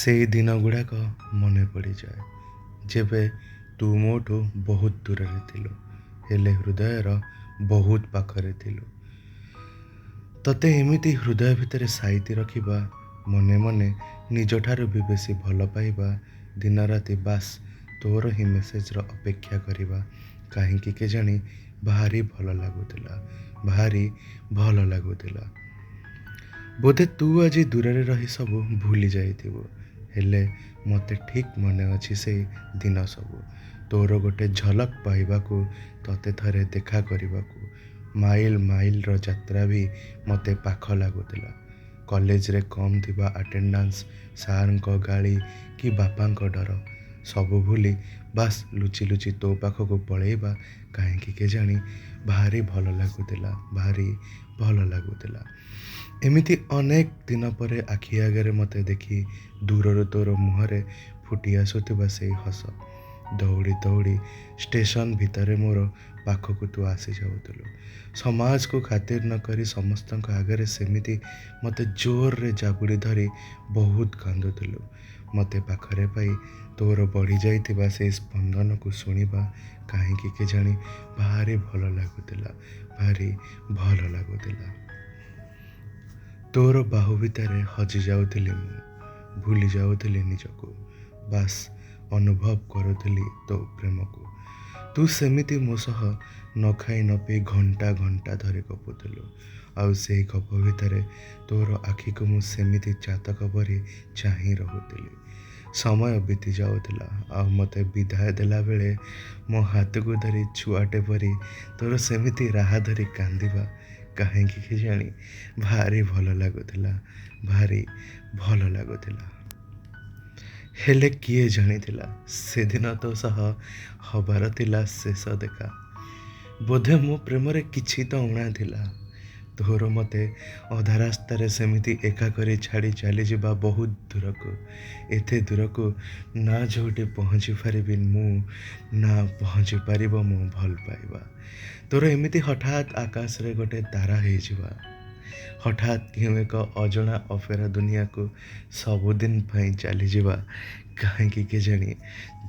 ସେଇ ଦିନ ଗୁଡ଼ାକ ମନେ ପଡ଼ିଯାଏ ଯେବେ ତୁ ମୋଠୁ ବହୁତ ଦୂରରେ ଥିଲୁ, ହେଲେ ହୃଦୟର ବହୁତ ପାଖରେ ଥିଲୁ। ତତେ ଏମିତି ହୃଦୟ ଭିତରେ ସାଇତି ରଖିବା, ମନେ ମନେ ନିଜଠାରୁ ବି ବେଶୀ ଭଲ ପାଇବା, ଦିନ ରାତି ବାସ୍ ତୋର ହିଁ ମେସେଜର ଅପେକ୍ଷା କରିବା, କାହିଁକି କେଜାଣି ଭାରି ଭଲ ଲାଗୁଥିଲା, ଭାରି ଭଲ ଲାଗୁଥିଲା। ବୋଧେ ତୁ ଆଜି ଦୂରରେ ରହି ସବୁ ଭୁଲି ଯାଇଥିବୁ, ହେଲେ ମୋତେ ଠିକ୍ ମନେ ଅଛି ସେଇ ଦିନ ସବୁ। ତୋର ଗୋଟେ ଝଲକ ପାଇବାକୁ, ତତେ ଥରେ ଦେଖା କରିବାକୁ, ମାଇଲ ମାଇଲର ଯାତ୍ରା ବି ମୋତେ ପାଖ ଲାଗୁଥିଲା। କଲେଜରେ କମ୍ ଥିବା ଆଟେଣ୍ଡାନ୍ସ, ସାର୍ଙ୍କ ଗାଳି କି ବାପାଙ୍କ ଡର, ସବୁ ଭୁଲି ବାସ୍ ଲୁଚି ଲୁଚି ତୋ ପାଖକୁ ପଳେଇବା, କାହିଁକି କେଜାଣି ଭାରି ଭଲ ଲାଗୁଥିଲା, ଭାରି ଭଲ ଲାଗୁଥିଲା। ଏମିତି ଅନେକ ଦିନ ପରେ ଆଖି ଆଗରେ ମୋତେ ଦେଖି ଦୂରରୁ ତୋର ମୁହଁରେ ଫୁଟି ଆସୁଥିବା ସେଇ ହସ, ଦୌଡ଼ି ଦୌଡ଼ି ଷ୍ଟେସନ ଭିତରେ ମୋର ପାଖକୁ ତୁ ଆସିଯାଉଥିଲୁ। ସମାଜକୁ ଖାତିର ନ କରି ସମସ୍ତଙ୍କ ଆଗରେ ସେମିତି ମୋତେ ଜୋରରେ ଜାବୁଡ଼ି ଧରି ବହୁତ କାନ୍ଦୁଥିଲୁ। ମୋତେ ପାଖରେ ପାଇ ତୋର ବଢ଼ିଯାଇଥିବା ସେଇ ସ୍ପନ୍ଦନକୁ ଶୁଣିବା, କାହିଁକି କେଜାଣି ଭାରି ଭଲ ଲାଗୁଥିଲା, ଭାରି ଭଲ ଲାଗୁଥିଲା। ତୋର ବାହୁ ଭିତରେ ହଜି ଯାଉଥିଲି ମୁଁ, ଭୁଲି ଯାଉଥିଲି ନିଜକୁ, ବାସ୍ ଅନୁଭବ କରୁଥିଲି ତୋ ପ୍ରେମକୁ। ତୁ ସେମିତି ମୋ ସହ ନ ଖାଇ ନ ପିଇ ଘଣ୍ଟା ଘଣ୍ଟା ଧରି ଗପୁଥିଲୁ, ଆଉ ସେଇ ଗପ ଭିତରେ ତୋର ଆଖିକୁ ମୁଁ ସେମିତି ଚାତକ ପରି ଚାହିଁ ରହୁଥିଲି। ସମୟ ବିତି ଯାଉଥିଲା, ଆଉ ମୋତେ ବିଦାୟ ଦେଲାବେଳେ ମୋ ହାତକୁ ଧରି ଛୁଆଟେ ପରି ତୋର ସେମିତି ରାହା ଧରି କାନ୍ଦିବା, କାହିଁକି କେଜାଣି ଭାରି ଭଲ ଲାଗୁଥିଲା, ଭାରି ଭଲ ଲାଗୁଥିଲା। ହେଲେ କିଏ ଜାଣିଥିଲା ସେଦିନ ତୋ ସହ ହବାର ଥିଲା ଶେଷ ଦେଖା। ବୋଧେ ମୋ ପ୍ରେମରେ କିଛି ତ ଊଣା ଥିଲା। ତୋର ମୋତେ ଅଧା ରାସ୍ତାରେ ସେମିତି ଏକା କରି ଛାଡ଼ି ଚାଲିଯିବା ବହୁତ ଦୂରକୁ, ଏତେ ଦୂରକୁ ନା ଯୋଉଠି ପହଞ୍ଚି ପାରିବି ମୁଁ, ନା ପହଞ୍ଚି ପାରିବ ମୋ ଭଲ ପାଇବା। ତୋର ଏମିତି ହଠାତ୍ ଆକାଶରେ ଗୋଟେ ତାରା ହେଇଯିବା, ହଠାତ୍ କେଉଁ ଏକ ଅଜଣା ଅଫେରା ଦୁନିଆକୁ ସବୁଦିନ ପାଇଁ ଚାଲିଯିବା, କାହିଁକି କେଜାଣି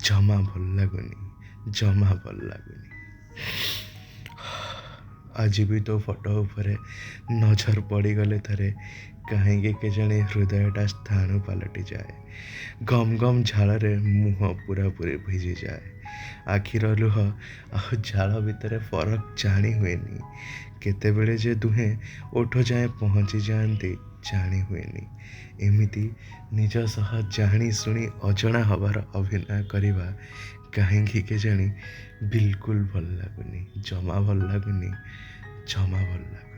ଜମା ଭଲ ଲାଗୁନି, ଜମା ଭଲ ଲାଗୁନି। ଆଜି ବି ତୋ ଫଟୋ ଉପରେ ନଜର ପଡ଼ିଗଲେ ଥରେ, କାହିଁକି କେଜାଣି ହୃଦୟଟା ସ୍ଥାଣୁ ପାଲଟିଯାଏ। ଗମ ଗମ ଝାଳରେ ମୁହଁ ପୁରାପୁରି ଭିଜିଯାଏ। ଆଖିର ଲୁହ ଆଉ ଝାଳ ଭିତରେ ଫରକ ଜାଣି ହୁଏନି, କେତେବେଳେ ଯେ ଦୁହେଁ ଓଠ ଯାଏଁ ପହଞ୍ଚି ଯାଆନ୍ତି ଜାଣି ହୁଏନି। ଏମିତି ନିଜ ସହ ଜାଣି ଶୁଣି ଅଜଣା ହବାର ଅଭିନୟ କରିବା, କାହିଁକି କେଜାଣି ବିଲକୁଲ ଭଲ ଲାଗୁନି, ଜମା ଭଲ ଲାଗୁନି, ଜମା ଭଲ ଲାଗୁନି।